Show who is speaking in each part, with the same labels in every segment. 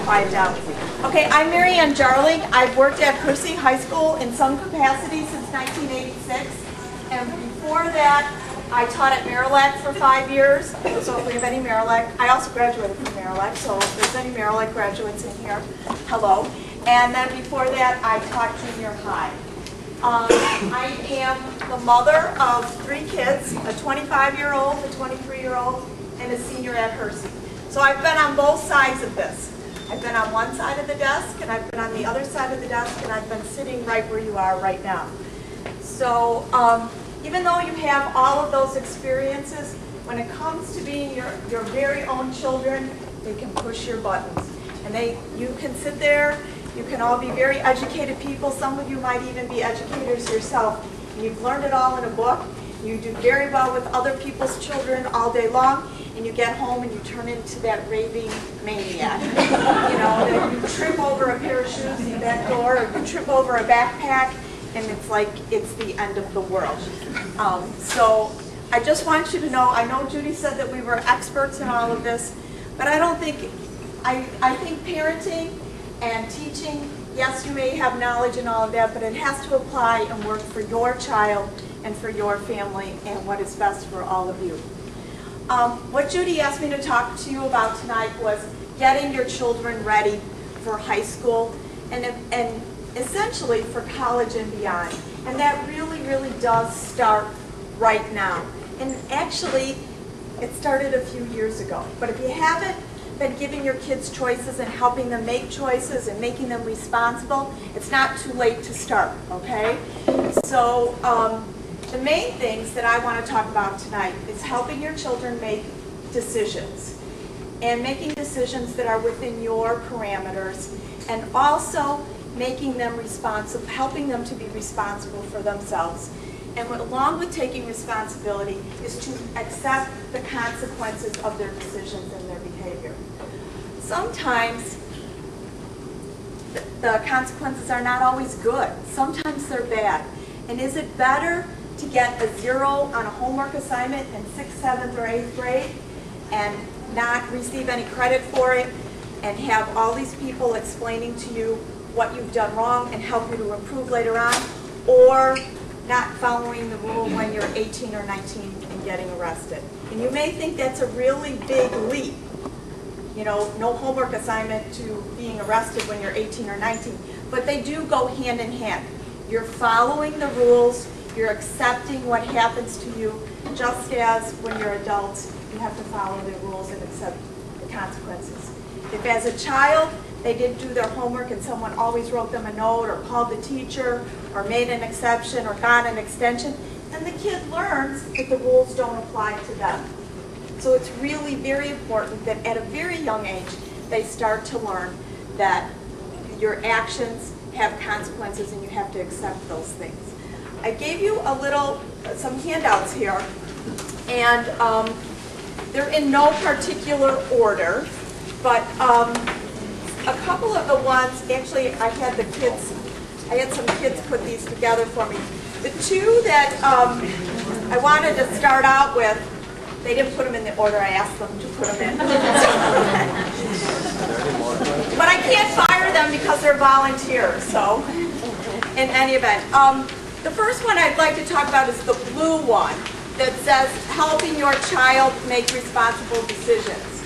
Speaker 1: quiet down. Okay, I'm Ann Jahrling. I've worked at Percy High School in some capacity since 1986. And before that, I taught at Marillac for 5 years. So if we have any Marillac, I also graduated from Marillac, so if there's any Marillac graduates in here, hello. And then before that, I taught junior high. I am the mother of 3 kids, a 25-year-old, a 23-year-old, and a senior at Percy. So I've been on both sides of this. I've been on one side of the desk, and I've been on the other side of the desk, and I've been sitting right where you are right now. So even though you have all of those experiences, when it comes to being your very own children, they can push your buttons. And you can sit there, you can all be very educated people. Some of you might even be educators yourself. And you've learned it all in a book. You do very well with other people's children all day long, and you get home and you turn into that raving maniac. You know, that you trip over a pair of shoes in that door, or you trip over a backpack, and it's like it's the end of the world. So I just want you to know, I know Judy said that we were experts in all of this, but I don't think, I think parenting and teaching, yes, you may have knowledge and all of that, but it has to apply and work for your child and for your family and what is best for all of you. What Judy asked me to talk to you about tonight was getting your children ready for high school and essentially for college and beyond. And that really, really does start right now. And actually, it started a few years ago. But if you haven't been giving your kids choices and helping them make choices and making them responsible, it's not too late to start, okay? So the main things that I want to talk about tonight is helping your children make decisions and making decisions that are within your parameters, and also making them responsible, helping them to be responsible for themselves. And along with taking responsibility is to accept the consequences of their decisions and their behavior. Sometimes the consequences are not always good. Sometimes they're bad. And is it better to get a 0 on a homework assignment in 6th, 7th, or 8th grade and not receive any credit for it and have all these people explaining to you what you've done wrong and help you to improve later on, or not following the rule when you're 18 or 19 and getting arrested? And you may think that's a really big leap, you know, no homework assignment to being arrested when you're 18 or 19, but they do go hand in hand. You're following the rules, you're accepting what happens to you, just as when you're adults, you have to follow the rules and accept the consequences. If as a child, they didn't do their homework and someone always wrote them a note or called the teacher or made an exception or got an extension, then the kid learns that the rules don't apply to them. So it's really very important that at a very young age, they start to learn that your actions have consequences and you have to accept those things. I gave you some handouts here, and they're in no particular order, but a couple of the ones, actually I had some kids put these together for me. The 2 that I wanted to start out with, they didn't put them in the order I asked them to put them in. But I can't fire them because they're volunteers, so in any event. The first one I'd like to talk about is the blue one that says helping your child make responsible decisions.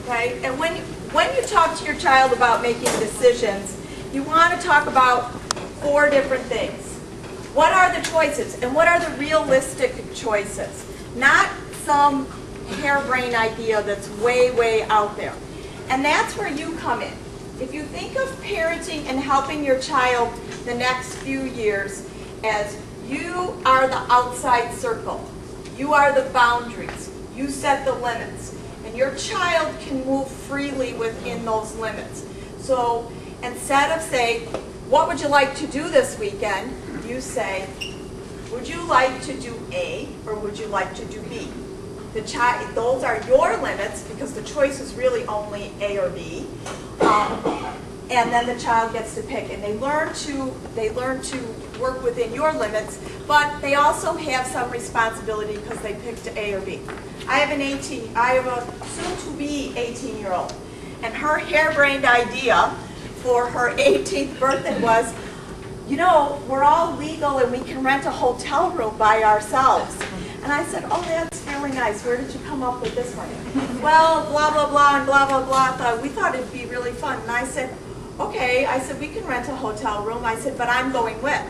Speaker 1: Okay, and when you talk to your child about making decisions, you want to talk about 4 different things. What are the choices, and what are the realistic choices? Not some harebrained idea that's way, way out there. And that's where you come in. If you think of parenting and helping your child the next few years as you are the outside circle, you are the boundaries, you set the limits, and your child can move freely within those limits. So instead of saying, what would you like to do this weekend? You say, would you like to do A or would you like to do B? Those are your limits because the choice is really only A or B. And then the child gets to pick, and they learn to work within your limits, but they also have some responsibility because they picked A or B. I have a soon-to-be 18-year-old, and her harebrained idea for her 18th birthday was, you know, we're all legal and we can rent a hotel room by ourselves. And I said, oh, that's really nice. Where did you come up with this one? Well, blah, blah, blah, and blah, blah, blah. We thought it'd be really fun. And I said, okay. I said, we can rent a hotel room. I said, but I'm going with.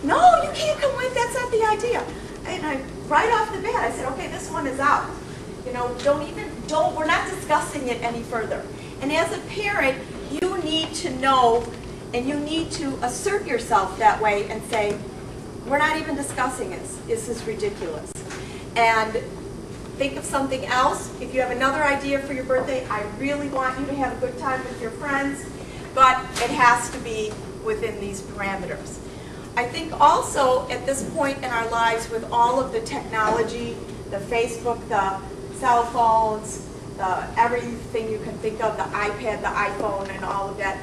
Speaker 1: No, you can't come with. That's not the idea. And I, right off the bat, I said, okay, this one is out. You know, we're not discussing it any further. And as a parent, you need to know and you need to assert yourself that way and say, we're not even discussing this. This is ridiculous. And think of something else. If you have another idea for your birthday, I really want you to have a good time with your friends, but it has to be within these parameters. I think also at this point in our lives with all of the technology, the Facebook, the cell phones, everything you can think of, the iPad, the iPhone, and all of that,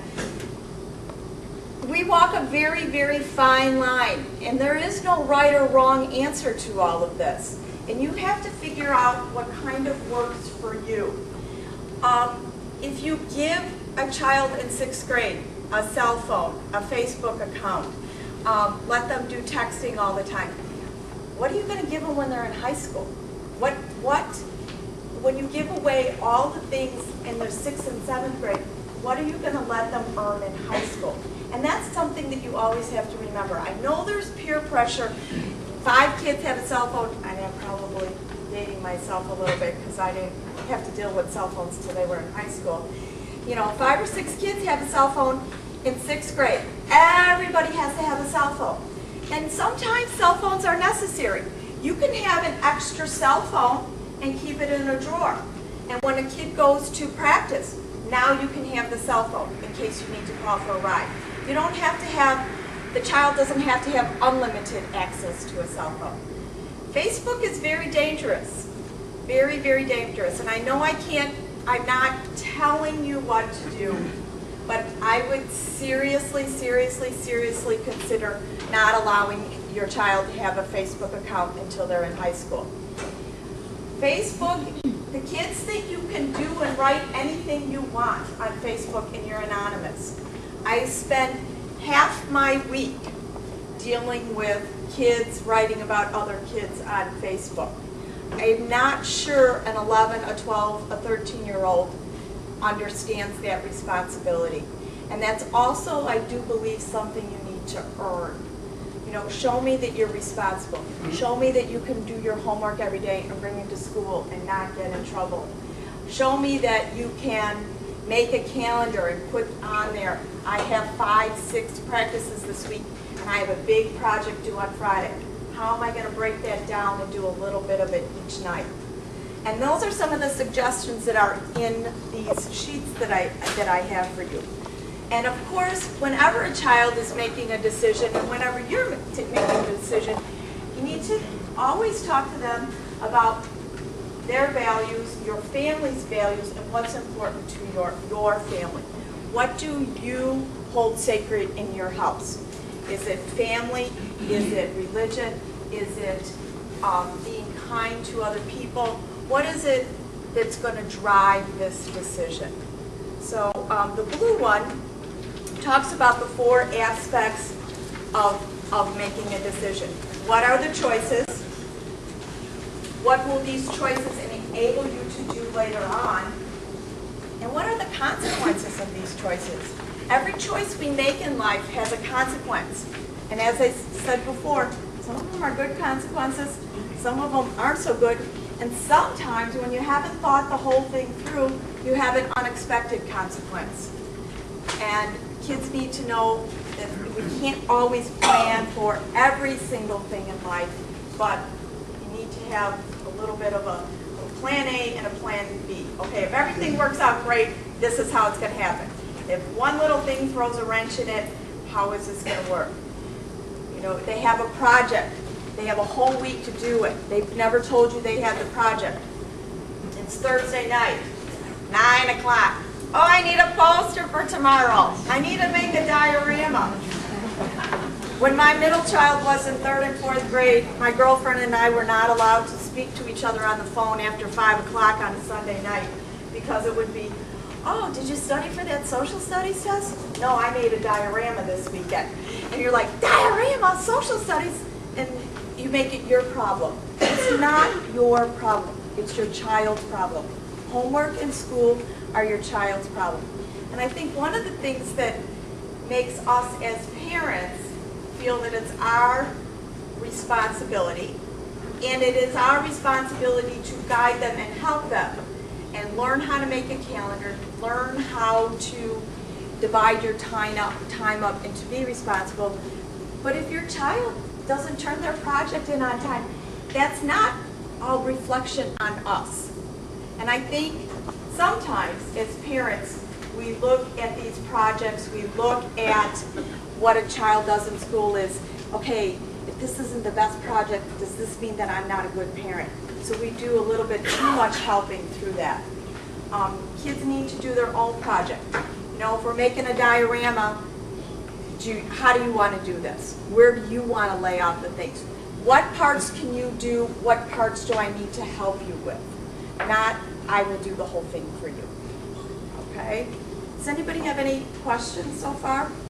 Speaker 1: we walk a very, very fine line, and there is no right or wrong answer to all of this. And you have to figure out what kind of works for you. If you give a child in 6th grade a cell phone, a Facebook account, let them do texting all the time, what are you going to give them when they're in high school? When you give away all the things in their 6th and 7th grade, what are you going to let them earn in high school? And that's something that you always have to remember. I know there's peer pressure. 5 kids have a cell phone. I'm probably dating myself a little bit because I didn't have to deal with cell phones until they were in high school. You know, 5 or 6 kids have a cell phone in 6th grade. Everybody has to have a cell phone. And sometimes cell phones are necessary. You can have an extra cell phone and keep it in a drawer. And when a kid goes to practice, now you can have the cell phone in case you need to call for a ride. You don't have to have, the child doesn't have to have unlimited access to a cell phone. Facebook is very dangerous. Very, very dangerous. And I know I'm not telling you what to do, but I would seriously, seriously, seriously consider not allowing your child to have a Facebook account until they're in high school. Facebook, the kids think you can do and write anything you want on Facebook and you're anonymous. I spend half my week dealing with kids writing about other kids on Facebook. I'm not sure an 11, a 12, a 13-year-old understands that responsibility. And that's also, I do believe, something you need to earn. You know, show me that you're responsible. Show me that you can do your homework every day and bring it to school and not get in trouble. Show me that you can make a calendar and put on there, I have 5, 6 practices this week and I have a big project due on Friday. How am I going to break that down and do a little bit of it each night? And those are some of the suggestions that are in these sheets that I have for you. And of course, whenever a child is making a decision and whenever you're making a decision, you need to always talk to them about their values, your family's values, and what's important to your family. What do you hold sacred in your house? Is it family? Is it religion? Is it being kind to other people? What is it that's going to drive this decision? So the blue one talks about the 4 aspects of making a decision. What are the choices? What will these choices enable you to do later on? And what are the consequences of these choices? Every choice we make in life has a consequence. And as I said before, some of them are good consequences, some of them aren't so good, and sometimes when you haven't thought the whole thing through, you have an unexpected consequence. And kids need to know that we can't always plan for every single thing in life, but you need to have a little bit of a plan A and a plan B. Okay, if everything works out great, this is how it's going to happen. If one little thing throws a wrench in it, how is this going to work? You know, they have a project. They have a whole week to do it. They've never told you they had the project. It's Thursday night, 9 o'clock. Oh, I need a poster for tomorrow. I need to make a diorama. When my middle child was in 3rd and 4th grade, my girlfriend and I were not allowed to speak speak to each other on the phone after 5 o'clock on a Sunday night, because it would be, oh, did you study for that social studies test? No, I made a diorama this weekend. And you're like, diorama, social studies, and you make it your problem. It's not your problem. It's your child's problem. Homework and school are your child's problem. And I think one of the things that makes us as parents feel that it's our responsibility, and it is our responsibility to guide them and help them and learn how to make a calendar, learn how to divide your time up and to be responsible. But if your child doesn't turn their project in on time, that's not all reflection on us. And I think sometimes as parents, we look at these projects, we look at what a child does in school is, okay, if this isn't the best project, does this mean that I'm not a good parent? So we do a little bit too much helping through that. Kids need to do their own project. You know, if we're making a diorama, how do you want to do this? Where do you want to lay out the things? What parts can you do? What parts do I need to help you with? Not, I will do the whole thing for you. Okay? Does anybody have any questions so far?